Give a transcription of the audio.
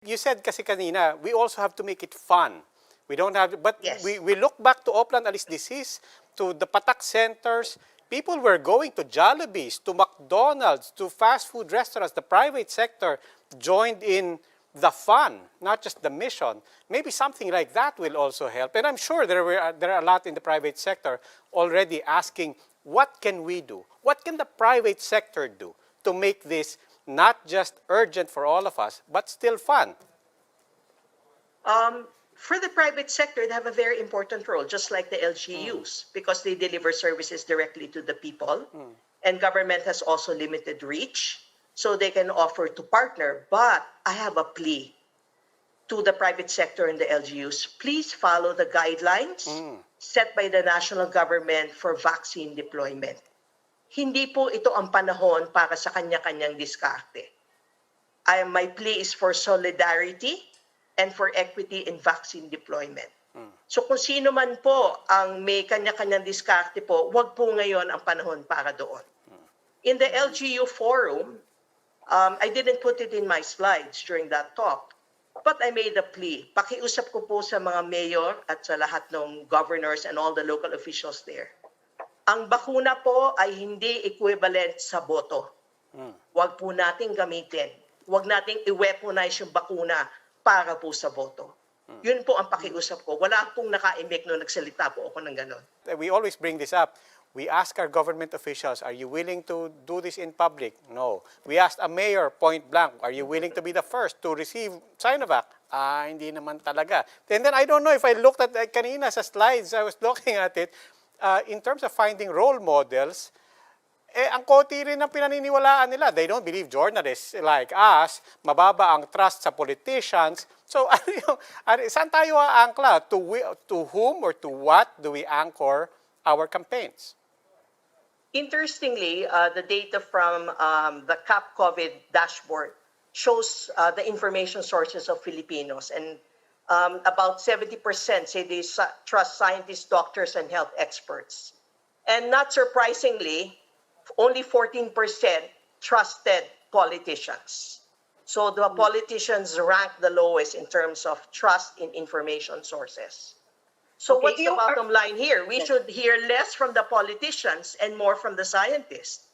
You said kasi kanina, we also have to make it fun. We don't have, but Yes. we look back to Oplan Alis Disease, to the Patak centers. People were going to Jollibee's, to McDonald's, to fast food restaurants. The private sector joined in the fun, not just the mission. Maybe something like that will also help. And I'm sure there are a lot in the private sector already asking, what can we do? What can the private sector do to make this not just urgent for all of us, but still fun? For the private sector, they have a very important role, just like the LGUs, because they deliver services directly to the people. And government has also limited reach, so they can offer to partner. But I have a plea to the private sector and the LGUs. Please follow the guidelines set by the national government for vaccine deployment. Hindi po ito ang panahon para sa kanya-kanyang diskarte. My plea is for solidarity and for equity in vaccine deployment. So kung sino man po ang may kanya-kanyang diskarte po, wag po ngayon ang panahon para doon. In the LGU forum, I didn't put it in my slides during that talk, but I made a plea. Pakiusap ko po sa mga mayor at sa lahat ng governors and all the local officials there. Ang bakuna po ay hindi equivalent sa boto. Wag po nating gamitin. Wag nating i-weaponize yung bakuna para po sa boto. Yun po ang pakiusap ko. Wala pong naka-imik nung nagsalita po ako ng ganon. We always bring this up. We ask our government officials, are you willing to do this in public? No. We asked a mayor point blank, are you willing to be the first to receive Sinovac? Hindi naman talaga. And then I don't know if I looked at kanina sa slides, I was looking at it, in terms of finding role models, ang konti rin ang pinaniniwalaan nila. They don't believe journalists like us. Mababa ang trust sa politicians. So, saan tayo aangkla? To whom or to what do we anchor our campaigns? Interestingly, the data from the CAP COVID dashboard shows the information sources of Filipinos, and about 70% say they trust scientists, doctors, and health experts. And not surprisingly, only 14% trusted politicians. So the politicians rank the lowest in terms of trust in information sources. So Okay, what's the bottom line here? We should hear less from the politicians and more from the scientists.